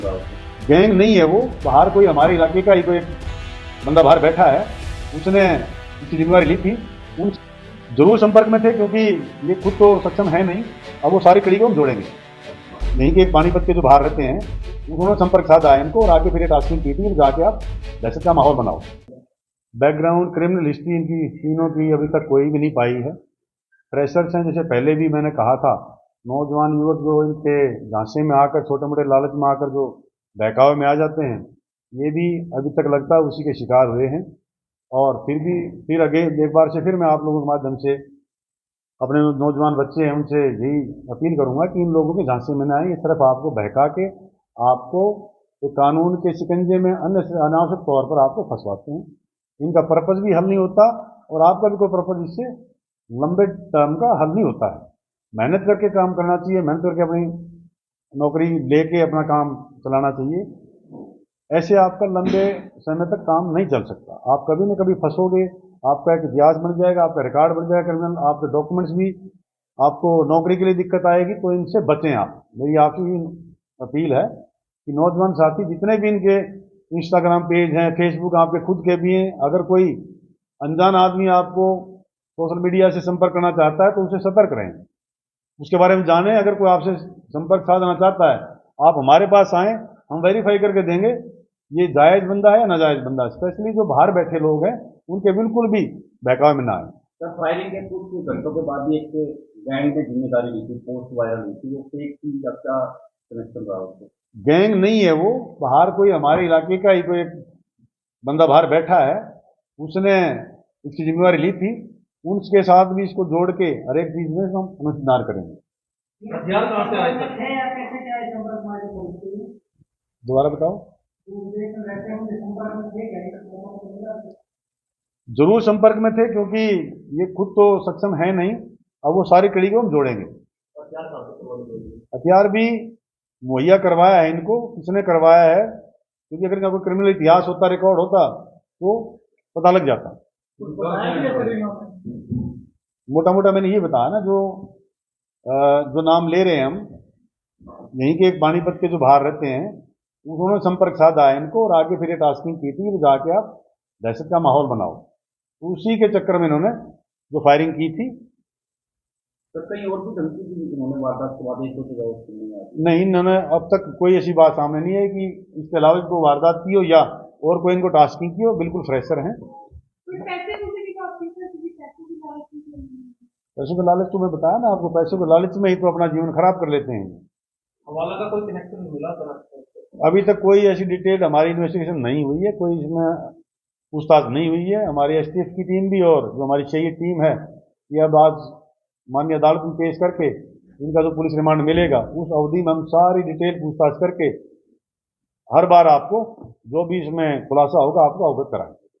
Gang नहीं है वो, बाहर कोई हमारे इलाके का ही कोई बंदा बाहर बैठा है, उसने इसकी जिम्मेवारी ली थी। उन जरूर संपर्क में थे, क्योंकि ये खुद तो सक्षम है नहीं। अब वो सारी कड़ी को हम जोड़ेंगे। यहीं के एक पानीपत के जो बाहर रहते हैं, उन्होंने संपर्क साधा है इनको और आके फिर टास्किंग की थी, जाके आप दहशत का माहौल बनाओ। बैकग्राउंड क्रिमिनल हिस्ट्री इनकी तीनों की अभी तक कोई भी नहीं पाई है। फ्रेशर्स हैं, जैसे पहले भी मैंने कहा था, नौजवान युवक जो इनके झांसे में आकर, छोटे मोटे लालच में आकर जो बहकावे में आ जाते हैं, ये भी अभी तक लगता है उसी के शिकार हुए हैं। और फिर एक बार से फिर मैं आप लोगों के माध्यम से अपने नौजवान बच्चे हैं उनसे यही अपील करूंगा कि इन लोगों के झांसे में न आए। ये सिर्फ आपको बहका के आपको एक कानून के शिकंजे में अनावश्यक तौर पर आपको फंसवाते हैं। इनका पर्पज भी हल नहीं होता और आपका भी कोई पर्पज इससे लंबे टर्म का हल नहीं होता है। मेहनत करके काम करना चाहिए, मेहनत करके अपनी नौकरी लेके अपना काम चलाना चाहिए। ऐसे आपका लंबे समय तक काम नहीं चल सकता। आप कभी न कभी फंसोगे, आपका एक इतिहास बन जाएगा, आपका रिकॉर्ड बन जाएगा क्रिमिनल, आपके डॉक्यूमेंट्स भी, आपको नौकरी के लिए दिक्कत आएगी। तो इनसे बचें आप। मेरी आपकी अपील है कि नौजवान साथी जितने भी इनके इंस्टाग्राम पेज हैं, फेसबुक आपके खुद के भी हैं, अगर कोई अनजान आदमी आपको सोशल मीडिया से संपर्क करना चाहता है तो उसे सतर्क रहें, उसके बारे में जानें। अगर कोई आपसे संपर्क साधना चाहता है, आप हमारे पास आएँ, हम वेरीफाई करके देंगे ये जायज़ बंदा है या नाजायज़ बंदा है। स्पेशली जो बाहर बैठे लोग हैं, उनके बिल्कुल भी बहकावे में ना आए। सर, फायरिंग के कुछ घंटों के बाद भी एक गैंग ने जिम्मेदारी ली थी, पोस्ट वायरल हुई थी, वो फेक थी, क्या कनेक्शन रहा उसको? गैंग नहीं है वो, बाहर कोई हमारे इलाके का ही कोई बंदा बाहर बैठा है, उसने इसकी जिम्मेवारी ली थी। उसके साथ भी इसको जोड़ के हर एक चीज में हम अनुसंधान करेंगे। हथियार कहाँ से आए सर? दोबारा बताओ। जरूर संपर्क में थे, क्योंकि ये खुद तो सक्षम है नहीं। अब वो सारी कड़ी को हम जोड़ेंगे। हथियार भी मुहैया करवाया है इनको। किसने करवाया है? क्योंकि अगर इनका कोई क्रिमिनल इतिहास होता, रिकॉर्ड होता, तो पता लग जाता। मोटा मोटा मैंने ये बताया ना, जो नाम ले रहे हैं हम, यहीं के एक पानीपत के जो बाहर रहते हैं, उन्होंने संपर्क साधा है इनको और आगे फिर ये टास्किंग की थी, जाके आप दहशत का माहौल बनाओ। उसी के चक्कर में इन्होंने जो फायरिंग की थी। सर, कहीं और भी धमकी दी इन्होंने वारदात के बाद? नहीं, इन्होंने अब तक कोई ऐसी बात सामने नहीं है कि इसके अलावा कोई वारदात की हो या और कोई इनको टास्किंग की हो। बिल्कुल फ्रेशर हैं। पैसों के लालच तो मैं बताया ना आपको, पैसों के लालच में ही तो अपना जीवन खराब कर लेते हैं। हवाला का कोई कनेक्शन मिला सर? अभी तक कोई ऐसी डिटेल हमारी इन्वेस्टिगेशन नहीं हुई है, कोई इसमें पूछताछ नहीं हुई है। हमारी एसटीएफ की टीम भी और जो हमारी चाहिए टीम है, ये अब आज माननीय अदालत में पेश करके इनका जो पुलिस रिमांड मिलेगा, उस अवधि में हम सारी डिटेल पूछताछ करके हर बार आपको जो भी इसमें खुलासा होगा आपको अवगत कराएंगे।